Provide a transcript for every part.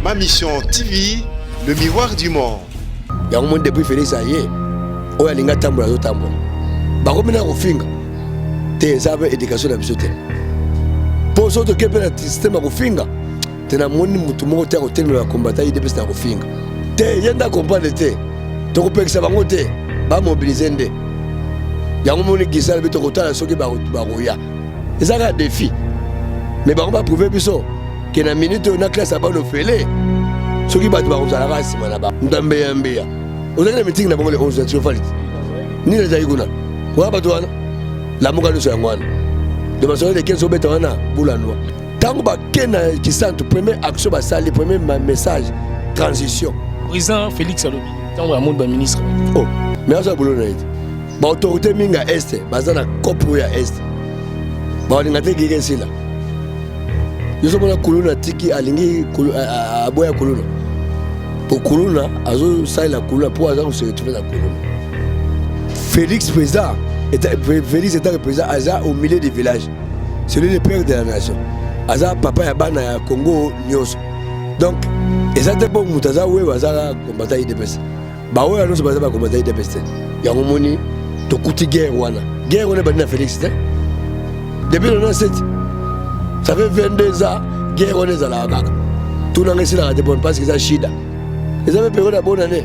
Ma mission TV, le miroir du monde. Il y a un monde depuis Félix Aye. Il y a un monde tambour à tambour. Baromina Rofinga. T'es avec éducation d'habitude. Pour ceux qui ont un système à Rofinga, t'es un monde où tout le monde est au terme de la combattre. Il dépend de Rofinga. T'es y a un combat de thé. Tu peux que ça va monter. Va mobiliser. Il y a un monde qui s'est levé au côté de ceux qui barouilla. Et ça a un défi. Mais on va prouver plus que dans la minute où on a classe à bas de fêler. Ceux qui battent aux race, nous avons un meilleur. Vous avez un meeting dans les 11 heures. Ni les Aïgouna. Vous avez battu la Mouga de Soyangouane. De façon que 15 bêtes en a, Boulanois. Tant que qui sent le premier action, le premier message, transition. Président Félix Alobi, tant que le ministre. Oh, mais ça boulot naït. L'autorité minga est, basana kopouya est. On a été guéri là. Nous sommes là kuluna tiki alingi aboya kuluna. Pour kuluna, azo sai la kuluna pour azo se retrouver la kuluna. Félix président Félix était le président Aza au milieu du village. C'est lui le père de la nation. Aza papa ya bana ya Congo nyos. Donc, et ça dépend mutaza ouais Aza combattant IDPS. Ba ouais non c'est pas combattant IDPS. Ya ngomoni to kuti guerre wana. Guerre on est bana Félix. Depuis le 97. Ça fait 22 ans, guerre on est à la Gaga. Tout le monde est là parce que ça chida. Et ça fait période de bonne année.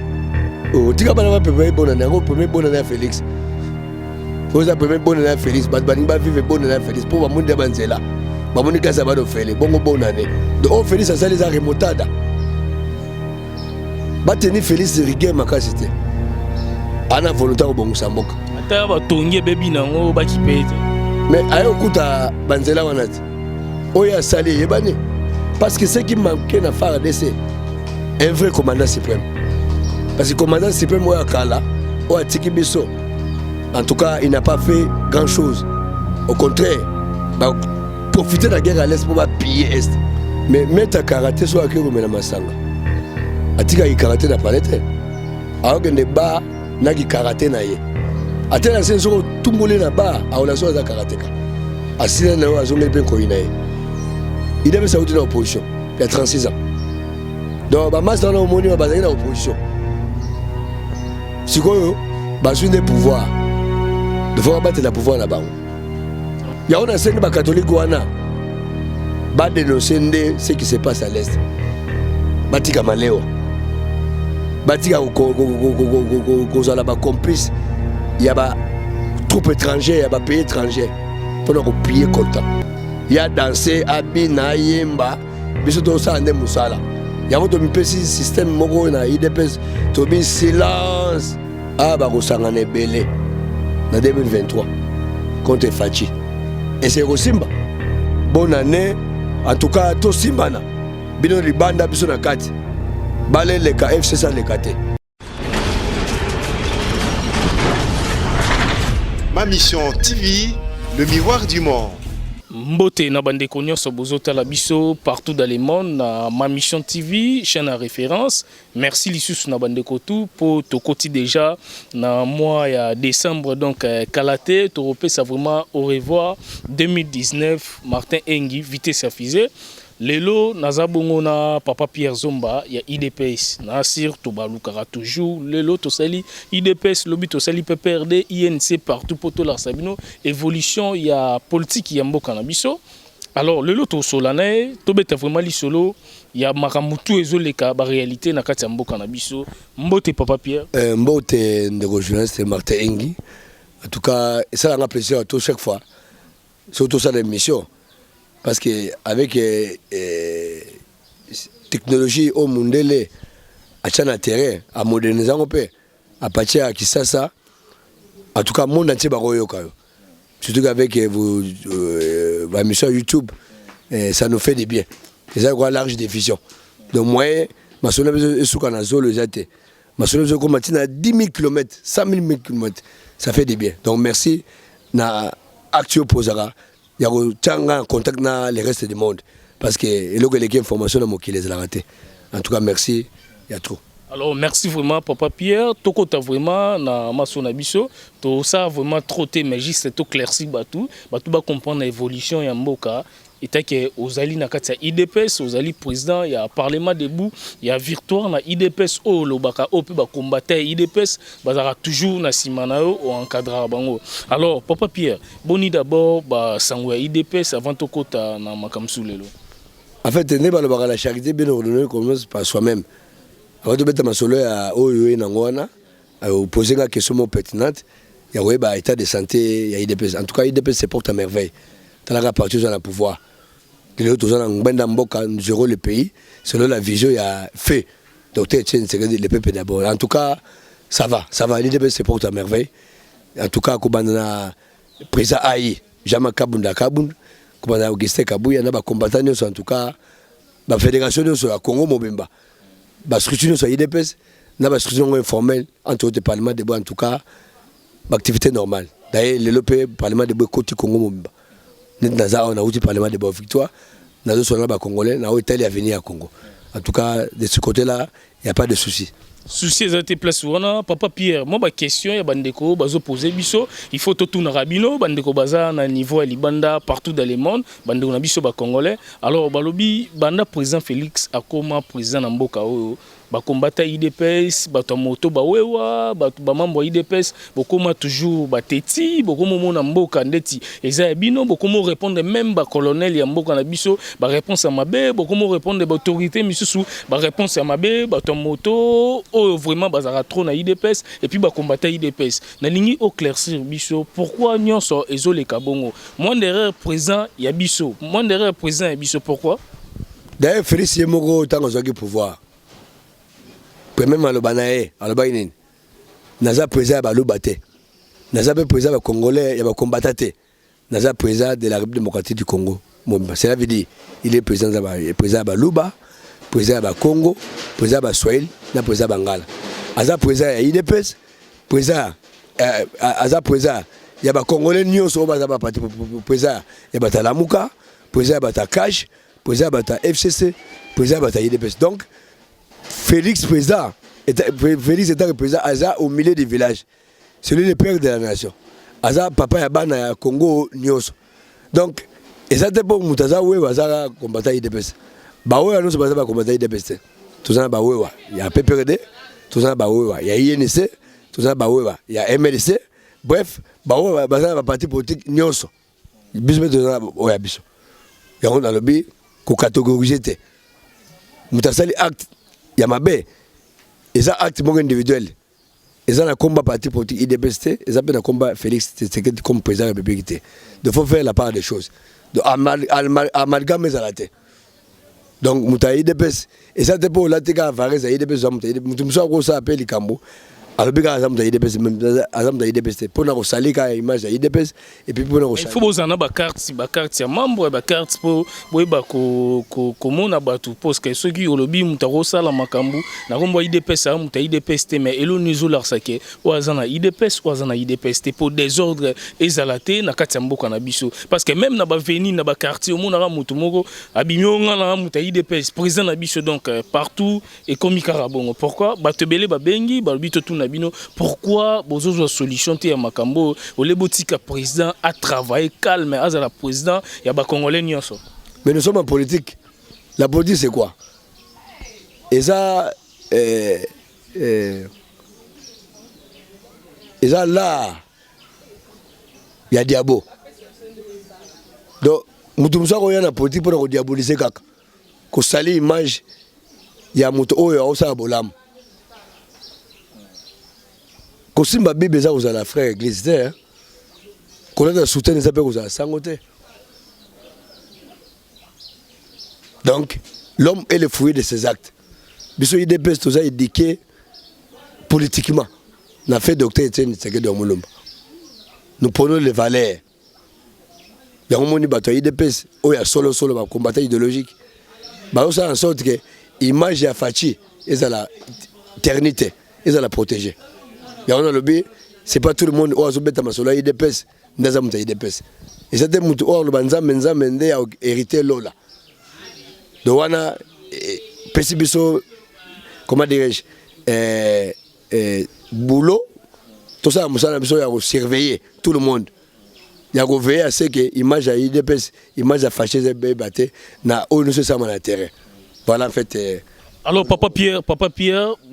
Oh, tu n'as pas période bonne année. On peut bonne année à Félix. Vous avez première bonne année à Félix. Parce que vous vivre bonne année à Félix. Pour vous dire que là, vous avez dit que ça va faire Félix. Bonne année. Donc Félix a les remontada. Vous tenir Félix de rigueur ma casité. Ana volontaire au bon Samboka. Ata ba tongi baby nango ba kipete. Mais ayo kuta banzela wanati. Oya sali yebani. Parce que ce qui manquait dans FARDC, c'est un vrai commandant suprême. Parce que le commandant suprême Oya Kala, Oya Tiki Bisso, en tout cas, il n'a pas fait grand chose. Au contraire, bah, profiter de la guerre à l'Est pour piller l'Est. Mais mettre un karaté sur la guerre au Masanga. Atika il karaté n'a pas l'été. Alors que les bas n'a qui karaté n'a yé. Atel la scène sur tout le monde là-bas, à la soirée de karatéka. Assis dans la zone de Benkoïnaï. Il devait s'arrêter dans l'opposition. Il y a 36 ans. Donc, il y a dans l'opposition. Si vous avez des pouvoirs, il faut abattre le pouvoir là-bas. Il y a un scène catholique qui a dénoncé ce qui se passe à l'Est. Batika Maléo. Batika complice. Il y a des troupes étrangères, il y a des pays étrangers. Pour nous piller content. Il y a dansé, abina, yemba, biso to sa ande musala. Il y a un petit système mogo na IDPS, to bi silence. Ah ba ko sangane belé en 2023 contre Fachi. Et c'est au Simba. Bonne année, en tout cas to Simbana. Bino libanda biso na kati. Balé le KFC ça le kate. Ma mission TV, le miroir du monde. Mbote na bande nyonso bozota la biso partout dans le monde na Ma Mission TV chaîne à référence. Merci lisusu na bande tout pour to koti déjà na mois ya décembre donc Kalaté to repesa vraiment au revoir 2019 Martin Engi vitesse affichée. Lelo nazabongo na papa Pierre Zomba ya IDPS na sir to balukara toujours lelo to sali IDPS lobby to sali PPRD INC partout poto la sabino évolution ya politique ya mboka na biso. Alors lelo to solane to beta vraiment li solo ya makamutu ezoleka ba réalité na kati ya mboka na biso. Mbote papa Pierre mbote ndeko journaliste Martin Engi. En tout cas ça a plaisir à tout chaque fois surtout ça l'émission. Parce qu'avec technologie au monde, à Tchana terrain, à moderniser un peu, à partir de Kisasa, en tout cas, le monde entier va regarder. Surtout qu'avec vos émissions YouTube, ça nous fait des biens. Et ça, a une large diffusion. Donc, moi, je suis en zone de je suis à 10 000 km, 100 000 km, ça fait des biens. Donc, merci. Na Actio Posara. Il y a un contact dans le reste du monde. Parce que il y a des informations qui les ont ratées. En tout cas, merci. Il y a tout. Alors, merci vraiment, Papa Pierre. Toko ta vraiment na masona biso. To ça vraiment trop mais juste to clairci batou. Batou ba comprendre l'évolution ya mboka. etake ozali na kati ya IDPS ozali président ya parlement debout ya victoire na IDPS o lobaka o pe ba combattre IDPS bazara toujours na sima na yo o encadrer bango. Alors papa Pierre boni d'abord ba sango ya IDPS avant to kota na makamsu lelo. En fait ne ba lobaka la charité bien ordonnée commence par soi-même. Avant de mettre ma solo ya oyo na ngwana poser une question pertinente. Il y a un état de santé, il y a IDPS. En tout cas, IDPS se porte à merveille. Dans la partie où on a le pouvoir. Les autres, nous gérons le pays. Selon la vision, il y a fait. Docteur Etienne, c'est le peuple d'abord. En tout cas, ça va. L'IDPS se porte à merveille. En tout cas, comme on a le président Aïe, Jama Kabunda Kaboun, comme on a Augustin Kabou, il y a des combattants, en tout cas, la fédération sur la Congo Mobimba. La structure sur IDPS, la structure informelle, entre autres parlements, en tout cas, l'activité normale. D'ailleurs, le Parlement de côté Congo Mobimba. Nous avons le Parlement de Victoire. Nous avons le Congolais, nous avons l'Italie à venir à Congo. En tout cas, de ce côté-là, il n'y a pas de souci. Souci à tes places papa Pierre, moi ma question ya bandeko bazo poser biso, il faut tout na rabino bandeko baza na niveau ya libanda partout dans le monde, bandeko na biso ba congolais. Alors balobi banda président Félix akoma président na mboka oyo ba combattre IDPS, ba to moto ba wewa, ba membre IDPS, bokoma toujours ba teti, bokoma mona mboka ndeti. Eza bino bokoma répondre même ba colonel ya mboka na biso, ba réponse à mabe, bokoma répondre ba autorité misusu, ba réponse à mabe, ba to moto oh, vraiment bazara trop na IDPS et puis ba combattre IDPS. Na lingi éclaircir biso pourquoi nyonso ezole kabongo. Moins d'erreur présent ya biso, moins d'erreur présent ya biso pourquoi? D'ailleurs Félix Yemoko tant qu'on a pouvoir. Premièrement le banae, alors bainin. Naza président ba lobate. Naza président ba congolais, ya ba combattate. Naza président de la République démocratique du Congo. Cela veut dire il est président ba Luba, président ba Congo, président ba Swahili, na président Bangala. Aza président ya IDPS, président aza président ya ba Congolais nyonso ba za ba parti président ya ba Talamuka, président ba Takash, président ba FCC, président ba IDPS. Donc Félix président était le président Aza au milieu du village. C'est lui le père de la nation. Aza papa ya bana ya Congo nyonso. Donc et ça pour mutaza we bazara combattre IDPS. Ba we non se baza ba combattre IDPS. Tout ça ba we il y a PPRD, tout ça ba we il y a INC, tout ça ba we il y a MLC. Bref, ba we bazara ba parti politique nyonso. Biso tout ça oya biso. Ya on a le bi ko catégoriser té. Mutasali acte ya mabe. Eza acte mon individuel. Eza na combat parti politique IDPS, eza na combat Félix Tshisekedi comme président de la République. Il faut faire la part des choses. De amalgame à la tête. Donc, Mouta IDPS, et ça c'est pour la TK Varese IDPS, Moussa Rosa appelle les Cambo. Alors, il y a des IDPS, pour nous saluer la image de IDPS, et puis pour nous il faut vous en avoir ma carte, membre, ma carte pour comment on a battu, parce que ceux qui ont le bi, Mouta Rosa, la Macambu, n'a pas IDPS, Mouta IDPS, mais et l'on nous a saqué, ou à Zana IDPS, ou à Zana IDPS, pour désordre exalaté, n'a qu'à Tiambo Canabiso. Parce que même n'a pas venu, n'a pas quartier, au monde a Moutomoro, Abignon, n'a Mouta IDPS, président Nabiso, donc partout, et comme Icarabongo. Pourquoi? Batebele, Babengi, Balbito, tout Nabino. Pourquoi besoin de solution à Makambo, au Lebotika président a travaillé calme, à la président, il y a des Congolais nyonso. Mais nous sommes en politique. La politique c'est quoi? Et ça, là, il y a diabo. Donc, nous sommes en politique pour diaboliser kaka. Ko sali image, il y a muto oyo osa bolam. Ko simba bible za uzala frère église hein. Ko na soutien ça peut uzala sangote. Donc, l'homme est le fruit de ses actes. Biso IDPS tout ça éduqué politiquement. On a fait docteur Etienne Tshisekedi Omulumba. Nous prenons les valeurs. Il y a un monde qui IDPS, où il y a solo ba combattant idéologique. Bah ça en sorte que l'image de Fachi est à la éternité, est à la protéger. Il y a un lobby, c'est pas tout le monde qui a été masolo IDPS, n'a pas IDPS. Et c'était mutu or le banza menza mende a hérité lola. Donc on a pesibiso comment dirais-je boulot tout ça musala biso ya surveiller tout le monde. Il y a veiller à ce que image à IDPS, image à fâcheuse baté na on ne se sent mal terrain. Voilà en fait. Alors Papa Pierre,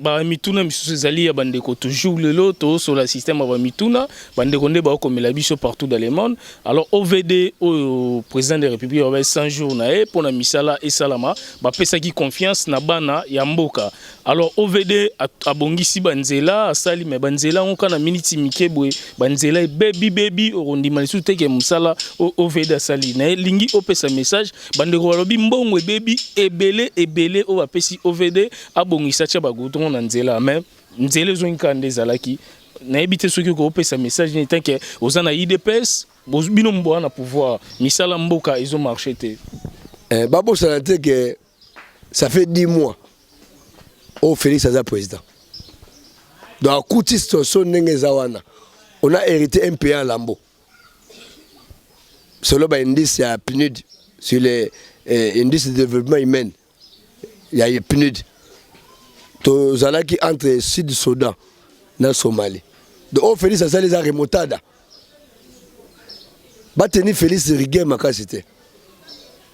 ba mituna misusu zali ya bandeko toujours le lot sur le système ba mituna bandeko nde ba comme la biso partout dans le monde. Alors OVD au président de la République va 100 jours na pour na misala et salama ba pesa ki confiance na bana ya mboka. Alors OVD abongisi banzela asali me banzela on kana miniti mikebwe banzela baby orondima lisute ke musala OVD asali na lingi opesa message bandeko balobi mbongo baby ebele o ba pesi OVD abongisa tia bagoudron na nzela mais nzela zo nkande zalaki na ebite soki ko opesa message ni tanke ozana IDPS bino mbo na pouvoir misala mboka izo marché te babo ça que ça fait 10 mois au Félix Aza président dans kuti situation ndenge zawana on a hérité un pays en lambeau selon ba indice ya PNUD sur les indices de développement humain. Il y a eu PNUD. To zalaki entre Sud-Soudan et Somalie. Donc on Félix ça les a remontada. Bateni Félix Riguet makasité.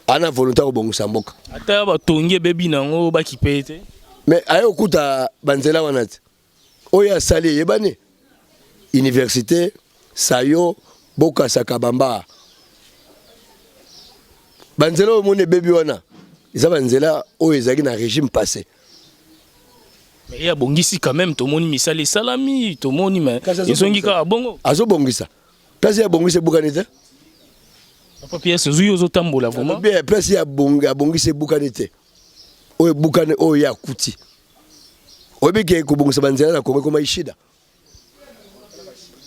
Ana volontaire bongo samboka. Ata ba tongie bebi nango ba kipete. Mais ayo kuta banzela wanati. Oya sali yebani. Université Sayo Boka Sakabamba. Banzela o mone bebi wana. Ils avaient un régime passé. Mais il y a bongisi quand même, tout le monde misali salami, tout le monde mais ils ont dit que bongo. Azo bongisa. Place il y a bongisi bukanite. Papa Pierre c'est zuyo zo tambola vraiment. Bien place il y a bongisi bukanite. O bukane o ya kuti. O bike ko bongisa banzela na Congo comme ishida.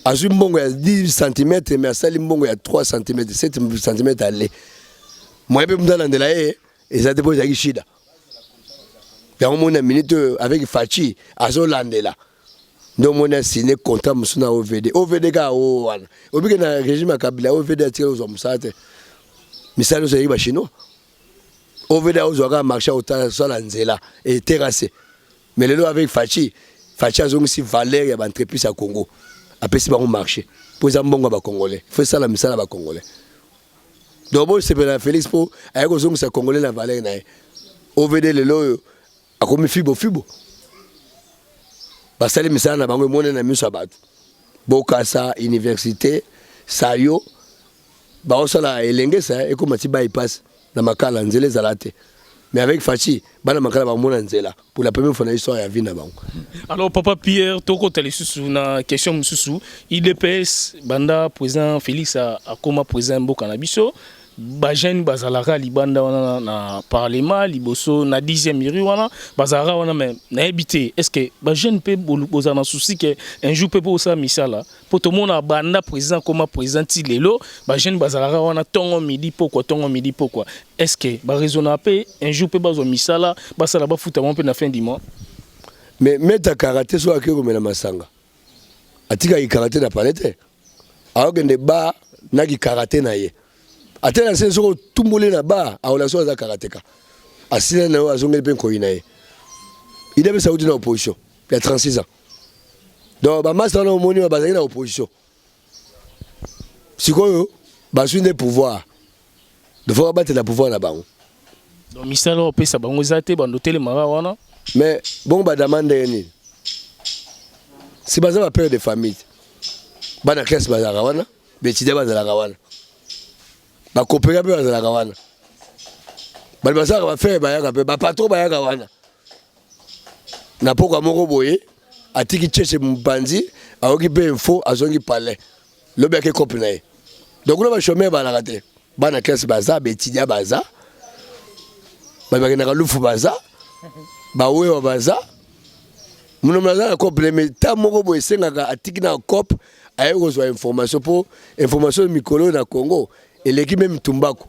Azu mbongo ya 10 cm mais asali mbongo ya 3 cm, 7 cm aller. Moi be mdala ndela et ça dépose à Ishida. Il y a un moment minute avec Fachi, à Zolandela. Donc, on a signé contrat sur OVD. OVD, au régime à Kabila, OVD a tiré aux hommes. Mais ça nous arrive à Chinois. OVD a marché au Zolandela et terrassé. Mais le lot avec Fachi a aussi valeur et entreprise à Congo. Après, c'est pas un marché. Pour les Ambongo Congolais. Il faut ça la misala à Congolais. Donc, c'est pour Félix pour aller aux Congolais la valeur. OVD le lot a commis fibo. Parce que les misala na bango mona na miso abatu. Bokasa université Sayo ba osala elenge ça et comme tiba passe na makala nzele zalate. Mais avec Fachi, bana makala ba mona nzela pour la première fois dans l'histoire ya vie na bango. Alors Papa Pierre toko talisusu na question mususu IDPS banda président Félix a comme président Mboka na biso ba jeune bazalaka libanda wana na parlement liboso na 10e miri wana bazalaka wana mais na habité est-ce que ba jeune peut boza na souci que un jour peut ça misala pour tout le monde banda président comme président lelo ba jeune bazalaka wana tongo midi pourquoi est-ce que ba raisonnable un jour peut bazo misala basala ba futa mon peu na fin du mois mais mettre karaté so akiko mena masanga atika ki karaté na palette alors que ne ba na ki karaté na ye atena senso tumbole na ba a relation za karateka asina na azongeli pe koina ye il devait saoudir na opposition il y a 36 ans donc ba master na moni ba na opposition sikoyo ba suine pouvoir de fois battre la pouvoir na bango donc misala opesa bango zate bando tele mara wana mais bon ba demande ni si baza ba père de famille bana classe bazala wana betide bazala wana ba coopérer pe bazala wana bali bazala ba faire bayaka pe ba patron bayaka wana na poko moko boye atiki cheche mpanzi aoki pe info azongi palais lobi ake copie na ye donc lo ba chômeur bana kate bana classe baza betide baza ba na lufu baza ba wewa baza muno mlaza na copie mais ta moko boye sengaka atiki na copie aye kozwa information pour information mikolo na Congo et l'équipe même Tumbako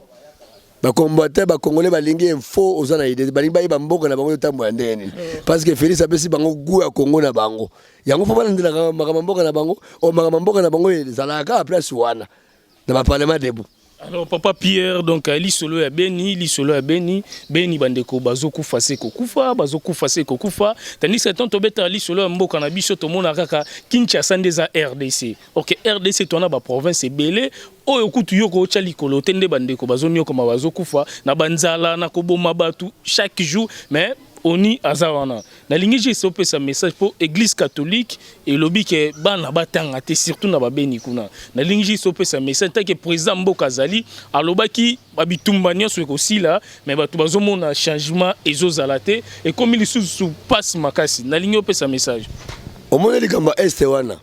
ba combattre ba congolais ba lingi info ozana idée ba lingi ba mboka na bango tambo ndeni parce que Félix apesi bango goût ya Congo na bango yango fa balandela mboka na bango o mboka na bango ezalaka place wana na ba parlement debout Alors papa Pierre donc ali solo ya Beni Beni bandeko bazokufa se kokufa tandis que tant tobeta ali solo ya mboka na biso tomona kaka Kinshasa ndeza RDC. OK, RDC tona ba province ebele oyo kutu yoko ocha likolo tende bandeko bazonyoka bazokufa na banzala na koboma batu chaque jour mais oni azawana na lingi je pesa message pour église catholique et lobby ke bana batanga te surtout na babeni kuna na lingi je pesa message tant que président Mboka Zali alobaki babitumba nyonso aussi là mais batu bazomona changement ezozala te et comme il sous passe makasi na lingi pesa message au monde likamba est wana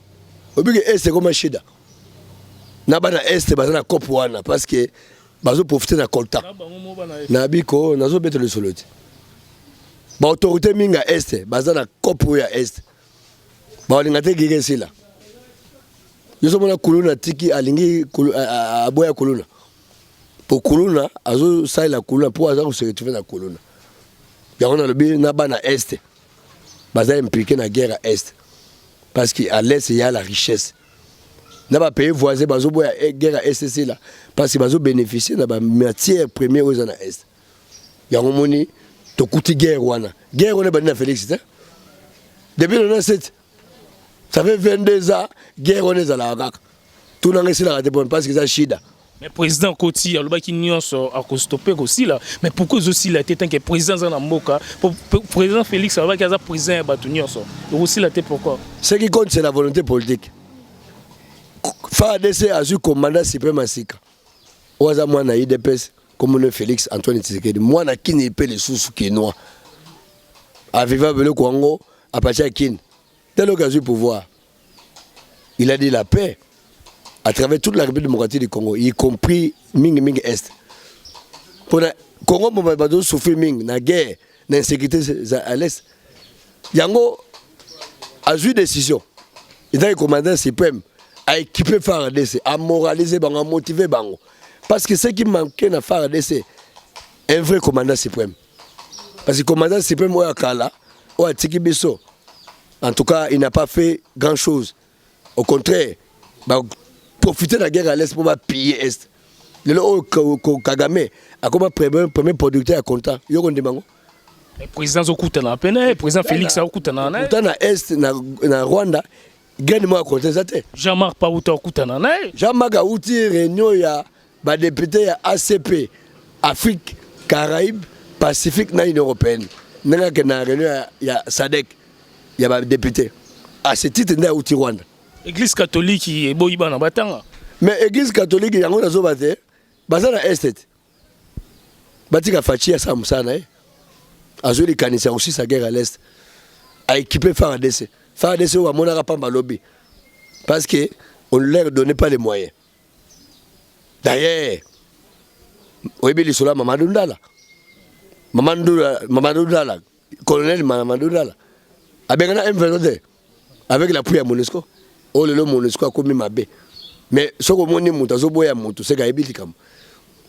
obike est comme shida na bana est bazana cop wana parce que bazo profiter na kolta na biko nazo beto le soloti ba autorité minga est bazana kopo ya est ba linga te gige sila yoso mona kuluna tiki alingi aboya kuluna pour kuluna azo saila kuluna pour azo se retrouver na kuluna ya on a le bi na bana est baza impliqué na guerre à est parce que à l'est il y a la richesse na ba pays voisin bazo boya guerre à est là parce que bazo bénéficier na ba matière première aux na est ya ngomoni to kuti guerre wana on est banni Félix depuis 97 ça fait 22 ans guerre on est à la kaka tout n'a réussi la répondre parce que ça shida mais président Koti alobaki nyonso a stopper aussi là mais pourquoi aussi la tête que président za na mboka président Félix alobaki za président ya batu nyonso aussi la tête pourquoi ce qui compte c'est la volonté politique FARDC a eu commandant suprême Asika oza mwana IDPS comme le Félix Antoine Tshisekedi mwana kini pe les sous kinois a vivre le Congo à partir de Kin dès l'occasion du pouvoir il a dit la paix à travers toute la République démocratique du Congo y compris Ming Est pour le Congo mon bado souffrir Ming na guerre na insécurité à l'est yango a eu décision il a commandant suprême à équiper FARDC à moraliser bango à motiver bango. Parce que ce qui manquait dans FARDC, c'est un vrai commandant suprême. Parce que le commandant suprême, en tout cas, il n'a pas fait grand-chose. Au contraire, il a profité de la guerre à l'Est pour piller l'Est. Le Kagame a comme premier producteur à content. Le président Zokuta na peine, le président Félix Zokuta na na. Dans l'Est, dans Rwanda, gagne-moi à compter ça. Jean-Marc Pauta Zokuta na na. Jean-Marc a outil réunion ya ba député ya ACP Afrique Caraïbes Pacifique na Union européenne nanga ke na réunion ya SADC ya ba député à ce titre nda outil Rwanda église catholique e boyiba na batanga mais église catholique yango nazo bate bazana estet batika fachi ya samsana azuli kanisa aussi sa guerre à l'est a équipé FARDC wa monaka pamba lobby parce que on leur donnait pas les moyens. D'ailleurs, oui, il y a Mamadou Ndala, colonel Mamadou Ndala, avec un M22, avec l'appui à Monesco. Oh, le Monesco a commis ma baie. Mais ce que mon nom est boya moto, c'est qu'il comme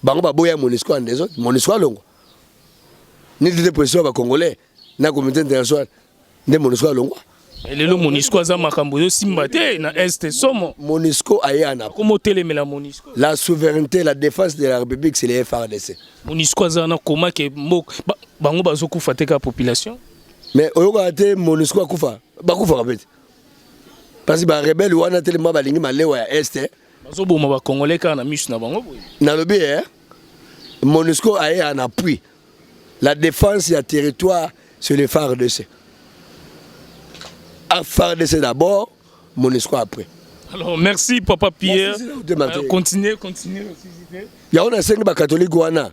Bango boya Monesco en des autres, Monesco long. Ni de pression à Congolais, na communauté internationale, ne Monesco long. Et le Monisco a makambo simbate na est somo. Monisco ayana. Comment telemela Monisco? La souveraineté, la défense de la République, c'est les FARDC. Monisco a na comment que bango bazoku fateka population? Mais oyoka ate Monisco akufa. Bakufa kabete. Parce que ba rebelle wana tellement balingi malewa ya est. Bazoboma ba congolais ka na misu na bango boy. Na lobi Monisco a un appui. La défense du territoire sur les FARDC. FARDC d'abord, Monisco après. Alors merci Papa Pierre. Continuez. Il y a un cinq catholiques wana.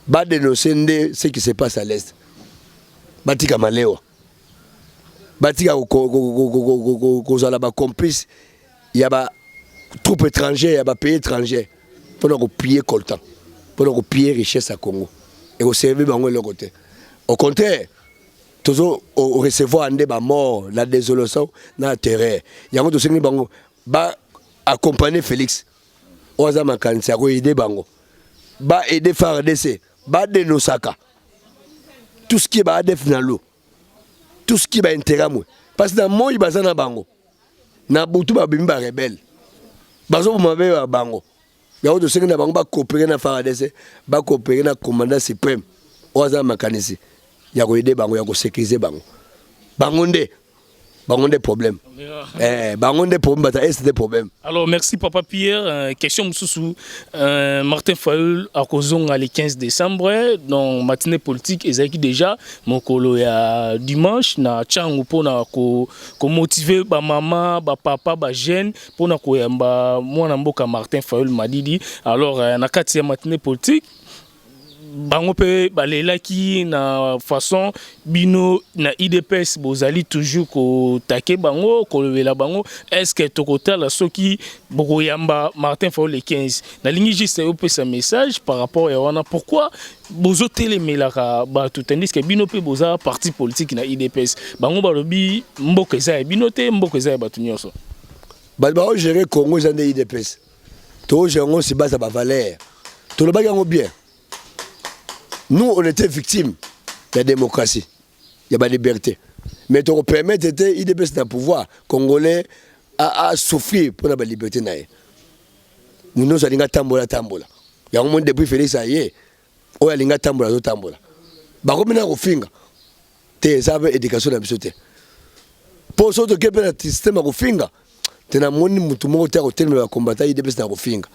Ba dénoncer ce qui se passe à l'est. Batika malewa. Batika kozala ba complice. Il y a ba troupes étrangères, il y a ba pays étrangers. Pour nous piller coltan. Pour nous piller richesse à Congo. Et au servir bango de côté. Au contraire, toujours au recevoir ande ba mort, la désolation, na terreur. Yango to sengi bango ba accompagner Félix. Oza makanisa ko aider bango. Ba aider FARDC, ba denosaka. Tout ce qui est ba def na lo. Tout ce qui ba intérêt moi. Parce que dans moi bazana bango. Na butu ba bimba rebelle. Bazo mabe ba bango. ya to senga bango ba coopérer na FARDC ba coopérer na commandant suprême oza makanisi ya ko aider bango ya ko sécuriser bango nde problème bango nde problème bata est des problèmes. Alors merci Papa Pierre. Question sous Martin Fayulu à Kozonga le 15 décembre dans matinée politique ezaki déjà mokolo ya dimanche na changu pona ko motiver ba maman ba papa ba jeune pona ko yamba mwana mboka Martin Fayulu Madidi. Alors na kati ya matinée politique bango pe balelaki na façon bino na IDPS bozali toujours ko take bango ko levela bango est-ce que tokotala soki bokoyamba Martin Fayulu le 15 na lingi juste opesa message par rapport à wana pourquoi bozo telemelaka bato tandis que bino pe boza parti politique na IDPS bango balobi mboka eza bino te mboka eza bato nyonso ba gérer Congo za de IDPS to gérer si base ba valeur to le bagango bien. Nous, on était victimes de la démocratie, de la liberté. Mais on permet d'IDPS dans le pouvoir congolais à souffrir pour la liberté. Nous sommes tambola. Il y a un monde depuis Félix Aye, où il y a tambola. Bah, comme on a finga, tu as éducation à bisoter. Pour ceux qui ont un système à finga, tu as un monde qui a combattu IDPS dans le finga.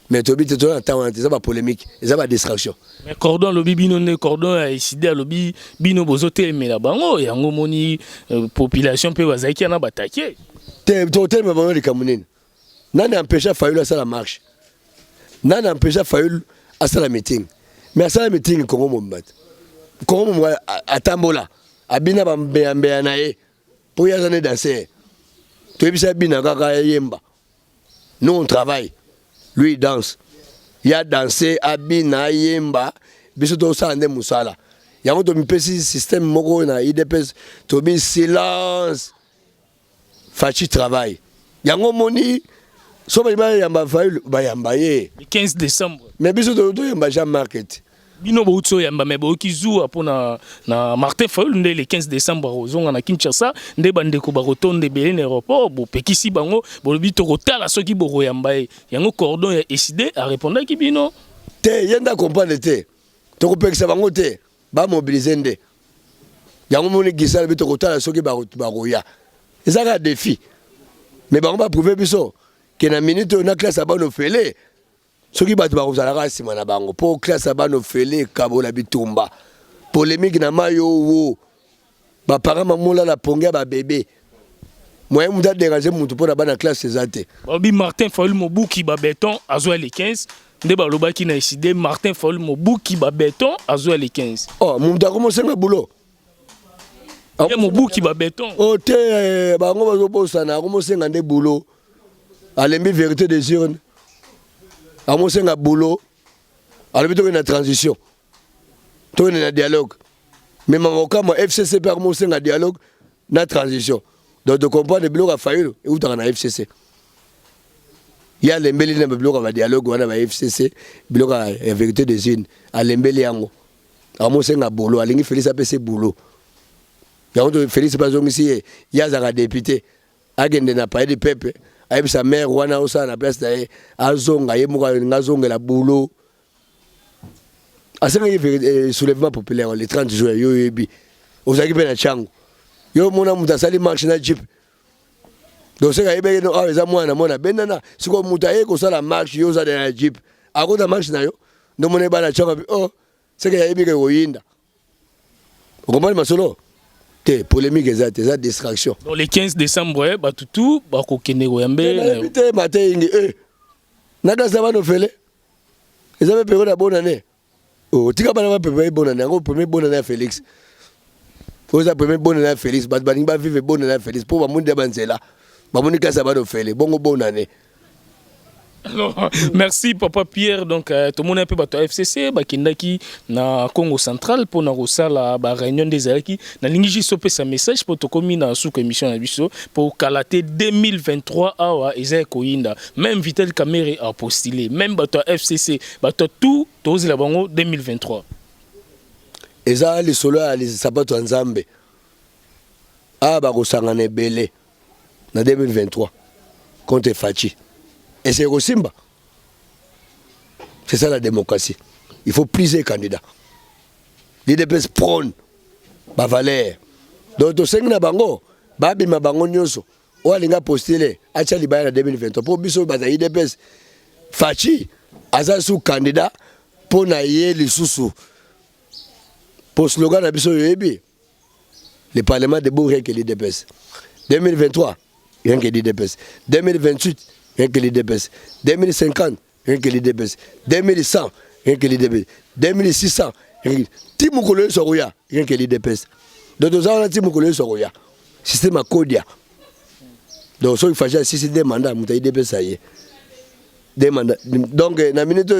Mais tu as dit que polémique, il y a des distractions. Mais cordon lobby bino ne cordon a décidé à lobby bino bozote mais la bango et en moni population peut bazaiki na bataké. T'es hôtel mais bango de Cameroun. Nana empêche Fayulu à la marche. Nana empêche Fayulu à la meeting. Mais à la meeting Congo Mombat. Congo Mombat à Tambola, à Bina Bambeya nae pour y aller danser. Tu es bisa Bina kaka yemba. Nous on travaille. Lui il danse. Il a dansé à Bina Yemba, biso to sande musala. Yango to mi pesi système moko na IDPS to bi silence. Fachi travail. Yango moni so ba yamba Fayulu ba yamba ye. Le 15 décembre. Mais biso to yamba jam market. Bino bo utso yamba mais bo kizu apona na Martin Fayulu le 15 décembre ozonga na Kinshasa nde bandeko ba rotonde belé aéroport bo pekisi bango bo lobi to kotala soki bo yamba yango cordon ya décidé à répondre ki bino te yenda comprendre te to ko pekisa bango te ba mobiliser nde yango moni gisala bi to kotala soki ba roya ezaka défi mais bango ba prouver biso que na minute na classe abano fele soki bato bakozalaka nsima na bango mpo classe abano fele kabola bitumba polémique na mayo wo baparent mamola la pongia babebe moyen mutu adérange mutu mpo na bana classe eza te babi Martin Fayulu mobuki babéton azwa le 15 nde balobaki na décidé Martin Fayulu mobuki babéton azwa le 15 oh mutu akomosenga bulo mobuki babéton o te bango bazobosana akomosenga nde bulo alembi vérité des urnes amosenga boulot alors plutôt une transition to une dialogue mais mamoka mo FCC par amosenga dialogue na transition donc de comprendre bloc a Fayulu et ou dans na FCC il y a l'embeli na bloc va dialogue wana ba FCC bloc a vérité des unes à l'embeli yango amosenga boulot alingi Félix apese boulot yango Félix bazongi si ya za député agende na paye de peuple avec sa mère wana osa na place d'ailleurs azonga yemuka ngazongela boulot asenga soulèvement populaire le 30 juin yo yebi ozaki pe na changu yo mona muta sali marche na jeep donc c'est yebe no eza mwana mona benana siko muta yeko sala marche yo za na jeep akota marche na yo ndo mona bana changu oh c'est que yebi ke oyinda vous comprenez masolo te polémique exacte ça distraction dans le 15 décembre batutu bakokende koyambe te matin ingi nada ça va no fele ils avaient période de bonne année oh tika bana ba période bonne année encore premier bonne année Félix faut ça premier bonne année Félix ba bani ba vivre bonne année Félix pour ba mundi banzela ba mundi ka ça va no fele bongo bonne année. Alors, merci Papa Pierre. Donc, tout le monde a un peu bateau FCC, bakindaki na Congo central pour na la réunion des Alaki. Na lingi sopé sa message pour to komi na sous commission na biso pour kalaté 2023 awa ezay koyinda. Même Vitel Kamerhe a postulé, même bateau FCC, bateau tout tozi la bango 2023. Eza les solo les sabato nzambe. Ah ba kosangana belé na 2023 contre Fachi. Et c'est Rosimba. C'est ça la démocratie. Il faut plusieurs candidats. L'IDPS prône ma valeur. Donc, au sein de bango, babi ma bango nyonso. O alinga postulé à Tchalibaya en 2023. Pour biso bata l'IDPS Fachi, aza sous candidat pour naïe les sous. Pour slogan na biso yoyebi. Le Parlement debout rien que l'IDPS. 2023, rien que l'IDPS. 2028, rien que l'IDPS. 2050, rien que l'IDPS. 2100, rien que l'IDPS. 2600, rien que Timukolo Soroya, rien que l'IDPS. Donc, nous avons Timukolo Soroya. Système à Kodia. Donc, il faut faire si des mandats, l'IDPS, ça y est. Des mandats. Donc, dans la minute,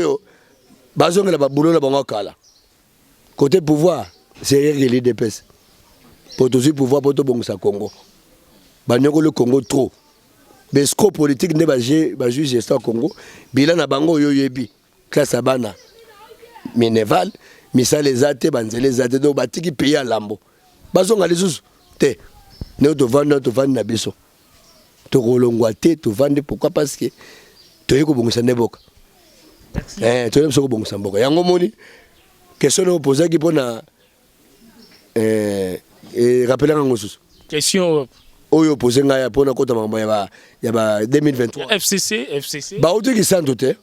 bazon la boulot la bango kala. Côté pouvoir, c'est rien que l'IDPS. Pour tout pouvoir, pour tout bon ça Congo. Banyoko le Congo trop. Mais ce politique n'est pas juge gestion Congo. Bilan na bango yo yebi. Classe abana. Mineval, misa les athées, banzele les athées, donc batiki pays à lambo. Bazon a les sous. Te. Ne te vendre na biso. Te rolongwa te, te vendre pourquoi parce que tu es ko bongo sa neboka. Tu es ko bongo sa mboka. Yango moni. Question nous poser qui pona rappeler en sous. Question Oyo posé ngaya pona kota mamba ya ba 2023. FCC. Ba ote ki santo te.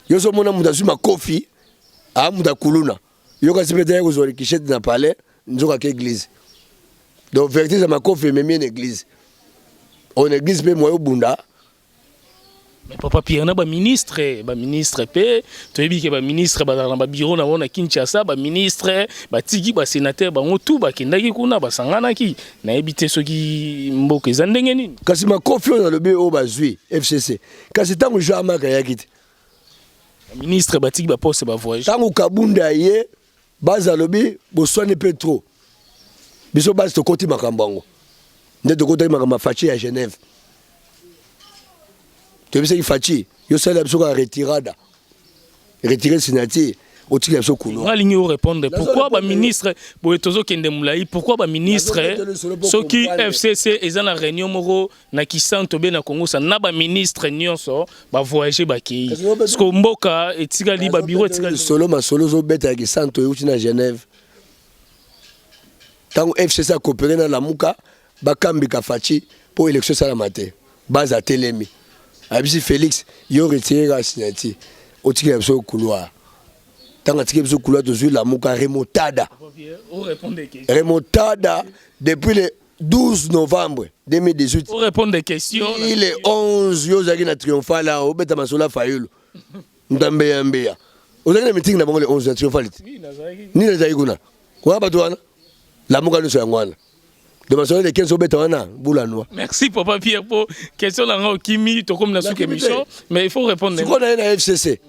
Yo so mona muda zuma kofi, a muda kuluna. Yo ka sipeta ya kozori kichette na palais, nzoka ke église. Donc vérité ça ma kofi même une église. On église pe moyo bunda. Mais papa Pierre na ba ministre pe to yebi ke ba ministre ba na ba bureau na wona Kinshasa ba ministre ba tiki ba sénateur ba ngotu ba kendaki kuna ba sangana ki na ebité soki mboka ezandenge nini kasi ma confiance dans le BO bazui FCC kasi tango jama ka yakiti ministre ba tiki ba poste ba voyage tango kabunda ye baza lobi bo soane petro biso base to koti makambango nde to koti makamba fachi à Genève. Tu sais qu'il Fachi, yo sala biso ka retirada. Retirer signature, o tiki biso kuno. On a ligné répondre pourquoi ba ministre boetozo kende mulai, pourquoi ba ministre soki FCC ezana réunion moko na kisanto be na Congo sa na ba ministre nyonso ba voyager ba ki. Parce que mboka etika li ba bureau etika solo ma solo zo beta kisanto euti na Genève. Tango FCC a coopéré na Lamuka, ba kambi ka Fachi pour élection sala matin. Baza telemi. Abisi Félix, yo retiré la signature. Au tiki la biso couloir. Tant que biso couloir de la muka remontada. Remontada depuis le 12 novembre 2018. Pour répondre des questions. Il est 11 yo zaki na triomphal là, au beta masola fayulu. Ndambe yambeya. Ozaki na meeting na bango le 11 na triomphal. Ni na zaki kuna. Kwa batwana. La muka no so yangwana. De maçon les 15 obétawana boula noa. Merci papa Pierre pour question là Kimi to comme la sous émission mais il faut répondre. C'est quoi dans la FCC?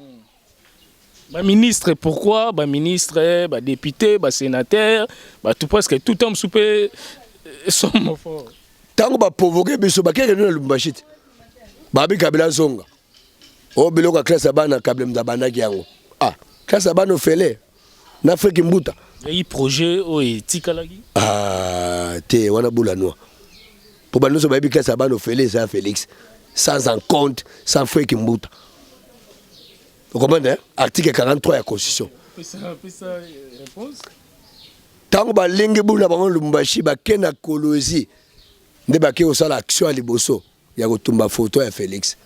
Ba ministre pourquoi ba ministre ba député ba sénateur ba tout presque tout homme soupé somme fort. Tango ba provoquer biso ba kere na lumbashit. Ba bi kabila zonga. O biloko classe bana kabila mzabana kiango. Ah, classe bana fele. Na Afrique mbuta. Et projet o etikalaki te wana boula noa pour ba nous ba bi classe bana fele ça Félix sans en compte sans Afrique mbuta. Vous comprenez? Article 43 de la Constitution. Ça réponse. Tant que lingi boula bango lumbashi ba kena kolozi nde ba ke osala action à liboso ya kotumba photo ya Félix.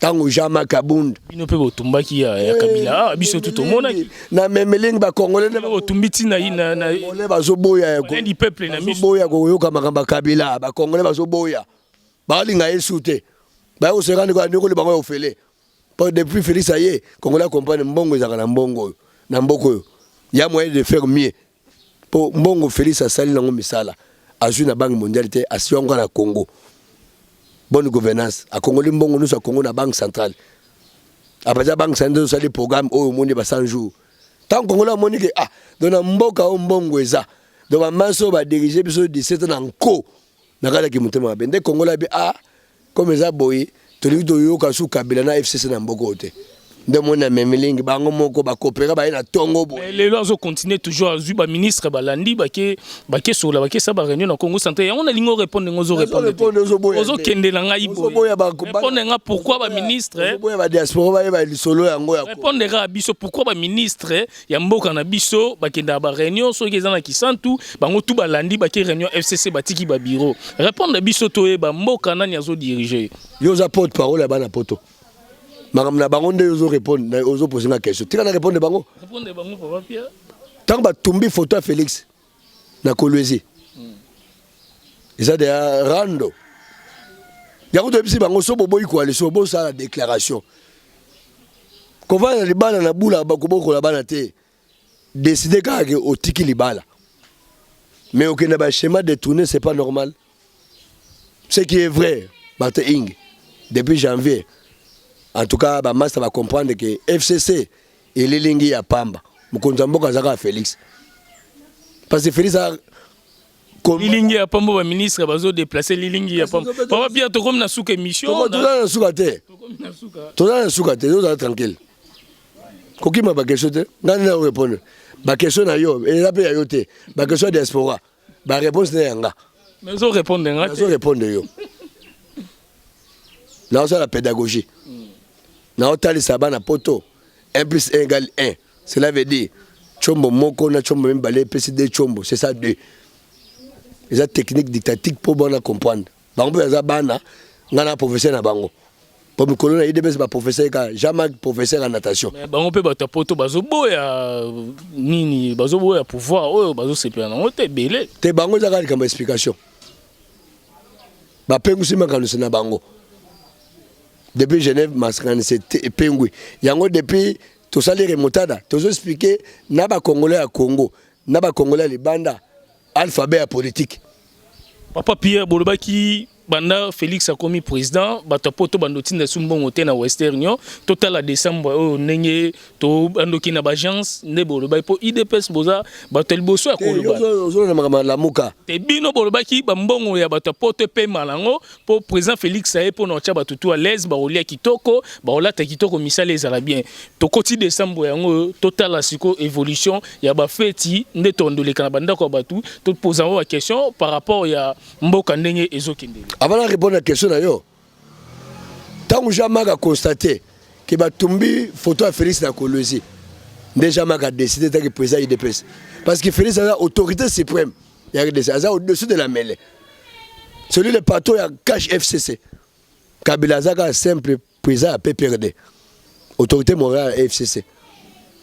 Tango jama kabund bino pe botumba ki ya Kabila biso tout au monde na memeling ba congolais na botumbiti na ole bazoboya ya ko ndi peuple na miso boya ko yoka makamba Kabila ba congolais bazoboya ba linga yesoute ba osekani ko ndiko le bango ofele depuis Félix aye congolais comprendre mbongo ezaka na mbongo na mboko ya moyen de faire mieux pour mbongo Félix asali nango misala azui na banque mondiale te asionga na Congo. Bonne gouvernance à Congo limbongo nous à Congo na banque centrale après la banque centrale ça les programmes au monde ba 100 jours tant Congo la monique ah dona mboka o mbongo eza donc maso ba diriger biso 17 ans ko na kala ki mutema bende Congo la bi ah comme eza boy to li to yo ka su Kabila na FCC na mboko te nde mona memelingi bango moko ba coopérer ba na tongo bo. Mais les lois ont continué toujours à zuba ministre balandi bake sola bake sa ba réunion na Congo central. On a lingo répondre ngozo répondre. Ozo kende na ngai bo. Répondre nga pourquoi ba ministre boya ba diaspora ba lisolo yango ya. Répondre ga biso pourquoi ba ministre ya mboka na biso bakenda ba réunion so kezana kisantu bango tout balandi bake réunion FCC batiki ba bureau. Répondre biso to e ba mboka nani azo diriger. Yo za porte parole ba na poto. Maramna bango nde ozo répondre ozo poser la question. Tu vas répondre bango. Répondre bango papa Pierre. Tant ba tumbi photo à Félix na Kolwezi. Ils a des rando. Yango de bisi bango so boboyi coalition bo ça la déclaration. Kova na libala na bula ba koboko la bana te. Décider ka ke otiki libala. Mais aucun ba schéma détourné c'est pas normal. Ce qui est vrai, Martin Ing depuis janvier. En tout cas, bah, Master va comprendre que FCC et Lilingi à Pamba. Moukonzamboka Zaka Félix. Parce que Félix a. Lilingi à Pamba, le ministre va déplacer Lilingi à Pamba. Papa Pierre, tu comme na souka émission. Tu as un soukate. Tu as un soukate, tu as tranquille. Koki ma question, n'allez pas répondre. Ma question à yo, et la paix à yote. Ma question à diaspora. Ma réponse n'est pas. Mais ils répondent. Ils répondent yo. Là, c'est la pédagogie. Na otali sabana poto 1 + 1 = 1. Cela veut dire chombo moko na chombo mbale PSD chombo, c'est ça 2. Les techniques dictatiques pour bien comprendre. Bango ya bana ngana professeur na bango. Pour me colonna IDBS ba professeur ka jamais professeur en natation. Mais bango pe ba poto bazo boya nini bazo boya pouvoir oyo bazo sepela na ote belé. Te bango za ka comme explication. Ba pengu sima kanu na bango. Depuis Genève, c'était Pengui. Yango depuis tout ça les remontada, tout expliqué naba congolais à Congo, naba congolais les banda alphabet politique. Papa Pierre Bolobaki banda Félix a commis président batapoto bandoti na sumbongo te na Western Union total à décembre o nenge to bandoki na agence ne Bolobaki po IDPS boza batel boso ya koloba ozo na la muka te bino Bolobaki bambongo ya batapoto pe malango po président Félix a po na cha batutu à l'aise ba olia kitoko ba olata kitoko misale ezala bien to koti décembre yango total à siko évolution ya ba feti nde tondoleka na banda ko batu to poser la question par rapport ya mboka ndenge ezokende. Avant de répondre à la question, tant que jamais a constaté que Batumbi photo à Félix na Kolwezi, déjà a décidé d'être président IDPS. Parce que Félix a l'autorité suprême, il a au-dessus de la mêlée. Celui le patron il cache FCC. Kabila a simple président à PPRD. Autorité morale à FCC.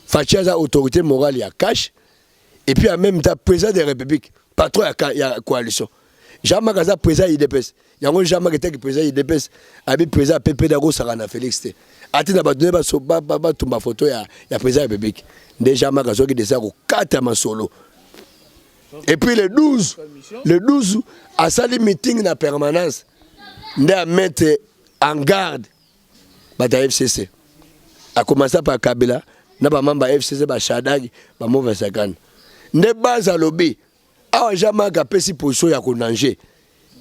Fachi a autorité morale il a cache. Et puis en même temps président de la République, patron il y a coalition. Jamais Gaza président IDPS. Yango jamais été président IDPS. Abi président PP Dago Sarana Félix. Ati na badone ba tumba photo ya président République. Déjà Magazo qui descend au 4 ma solo. Et puis le 12 à sali meeting na permanence. Ndé à mettre en garde bata FCC. A commencer par Kabila, na ba mamba FCC ba Shadagi, ba mauvais sakan. Ndé base à lobby. Ah, jamais capé position ya kondanger.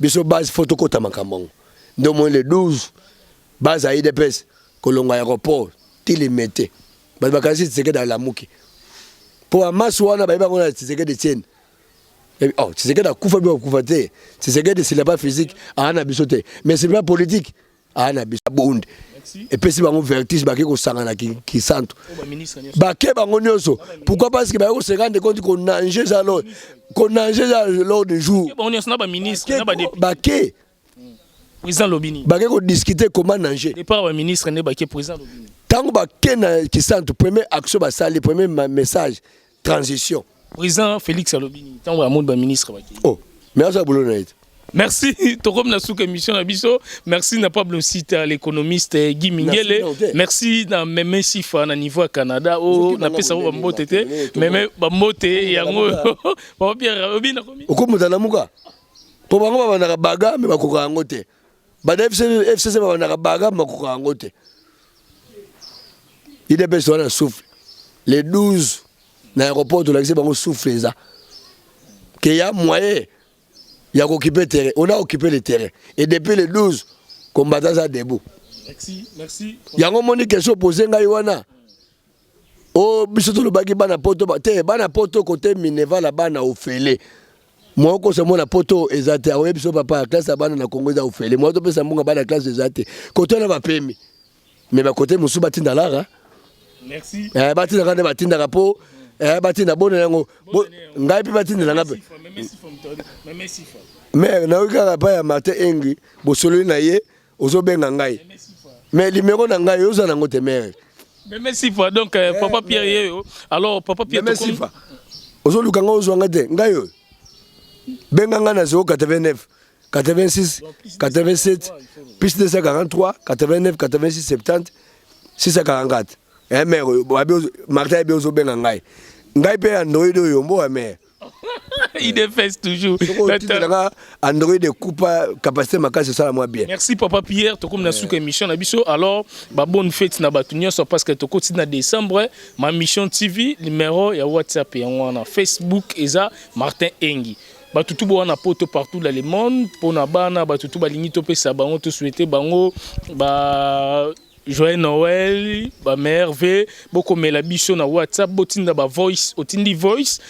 Biso base photocopie makambo. Donc moi le 12 base à IDPS Kolongo aéroport tilimete. Ba bakasi tseke dans la muki. Pour amaso wana ba ba ngona tseke de tienne. Oh, tseke da kufa bi kufa te. Tseke de c'est pas physique, ana bisote. Mais c'est pas politique. Ana bisabonde. Et puis si bango vertige ba ko sangana ki santo. Ba ke bango nyoso. Pourquoi parce que ba ko se rendre compte qu'on nanger ça l'eau. Qu'on nanger ça l'eau de jour. Ba nyoso na ba ministre na ba député. Ba ke président Lobini. Ba ko discuter comment nanger. Départ ba ministre ne ba ke président Lobini. Tango ba ke na ki santo premier action ba sali premier message transition. Président Félix Lobini. Tango ba monde ba ministre ba ke. Oh, merci boulot na it. Merci, Torom Nasuka émission Nabiso. Merci na Pablo Sita, l'économiste Guy Mingele. Merci na Meme Sifa na niveau Canada. Oh, na pesa ba mbote te. Meme ba mbote yango. Ba Pierre Obi na komi. Okomuta na muka. Po bango ba na baga me ba koka yango te. Ba FCC ba na baga ba koka yango te. IDPS wana souffle. Les 12 na aéroport de l'accès bango souffle ça. Que y a moyen. Il y a occupé le terrain. On a occupé le terrain. Et depuis le 12, combattants sont debout. Merci. Yango moni question posé ngai wana. Oh biso to lobaki bana poto te bana poto côté Minerva la bana ofele. Moi ko se mona poto ezate awe biso papa classe bana na Congo za ofele. Moi to pesa munga bana classe ezate. Côté na ba pemi. Mais ba côté musu batinda lara. Merci. Batinda kana batinda rapo. Batinda bona yango. Ngai pe batinda ngape. Mais na ukaka pa ya Martin Engi bosolo na ye ozobenga ngai. Mais numéro na ngai oza nango te mère. Mais Sifa donc papa Pierre alors papa Pierre mais Sifa. Ozoluka nga ozwanga te ngai yo. Benga nga na 089 86 87 plus 243 89 86 70 644. Mère Martin be ozobenga ngai. Ngai pe Android yo mbo mère. Il défesse toujours. Android coupe capacité makasi ça moi bien. Merci papa Pierre to comme na souka émission na biso alors ba bonne fête na batunyo so parce que to koti na décembre ma mission TV numéro ya WhatsApp ya wana Facebook eza Martin Engi. Ba tutu bo na poto partout dans le monde pour na bana ba tutu ba lingi to pesa bango to souhaiter bango ba Joyeux Noël, ba merveille, boko mela biso na WhatsApp, botinda ba voice, otindi voice,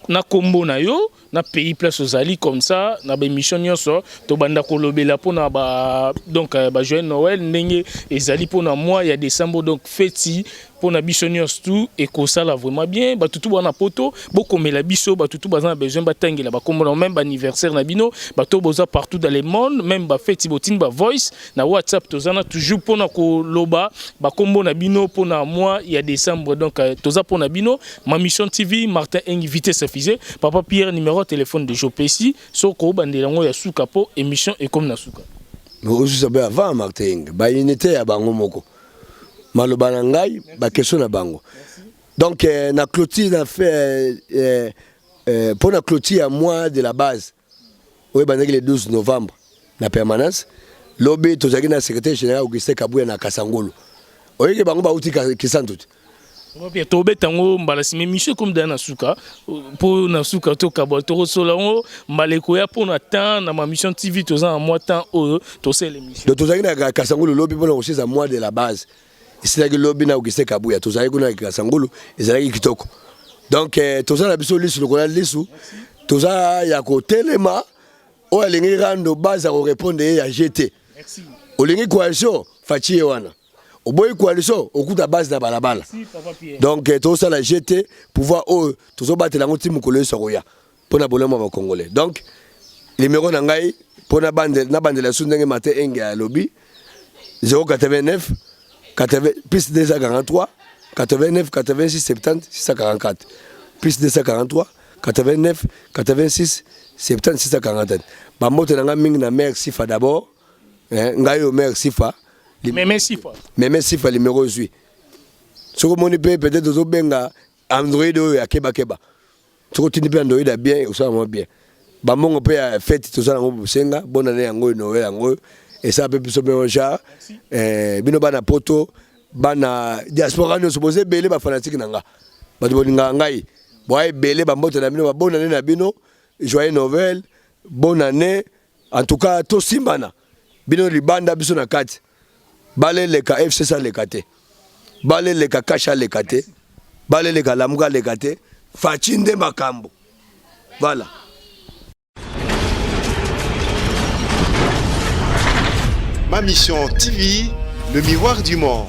na combo na yo, na pays place ozali comme ça, na ba émission nyonso, to banda kolobela pona ba donc ba Joyeux Noël ndenge ezali pona mois ya décembre donc feti pona biso nyonso tout et ko sala vraiment bien, ba tutu bana poto, boko mela biso, ba tutu bazana besoin ba tangela ba kombo même anniversaire na bino, ba to boza partout dans le monde, même ba feti botinda ba voice na WhatsApp tozana toujours pona ko ba kombo na bino pona mois ya décembre donc toza pona bino ma mission TV Martin Engi vitesse fusée papa Pierre numéro téléphone de Jopesi soko bandela ngo ya suka po émission et comme na suka mais je savais avant Martin Engi ba unité ya bango moko maloba na ngai ba question na bango donc na clôture na fait pour la clôture à mois de la base oui bandaki le 12 novembre la permanence lobby tozaki na secrétaire général Augustin Kabouya na Kasangolo oyeke bango ba uti kisantu Bien, to betango mbala sime mission comme dans Nasuka pour Nasuka to kabol to solango maleko ya pour na temps na ma mission TV to za en mois temps to c'est l'émission. Donc tozaki na Kasangolo lobby pour aussi à mois de la base. Ici là que lobby na Augustin Kabouya tozaki kuna Kasangolo ezalaki kitoko. Donc toza na biso lisu lokola lisu toza ya ko telema o alingi rando base à répondre ya GT. Merci. Olingi coalition fachi wana. Oboyi coalition okuta base na balabala. Donc tout ça la GT pouvoir tout battre la ngoti mukolo sokoya pona bolema ba congolais. Donc numéro na ngai pona bande na bande la sundenge Martin Engi à lobby 089 80 plus 243 89 86 70 644 plus 243 89 86 70 644. Ba moto na mingi na mère Sifa d'abord. Ngai au mère Sifa. Même Sifa. Même Sifa numéro 8. Ce que mon peut-être aux benga Android ya keba keba. Ce que tu n'es pas Android bien ou ça va bien. Ba mon peut fête tout ça ngo senga bonne année ngo Noël ngo et ça peut plus bien genre bino bana poto bana diaspora no supposé belé ba fanatique nanga. Ba bolinga ngai. Boy belé ba mbote na bino ba bonne année na bino joyeux Noël bonne année en tout cas to simbana. Bino libanda biso na kati. Balé le ka FC ça le kate. Balé le ka kasha le kate. Balé le ka lamuka le kate. Fachinde makambo. Voilà. Ma mission TV, le miroir du monde.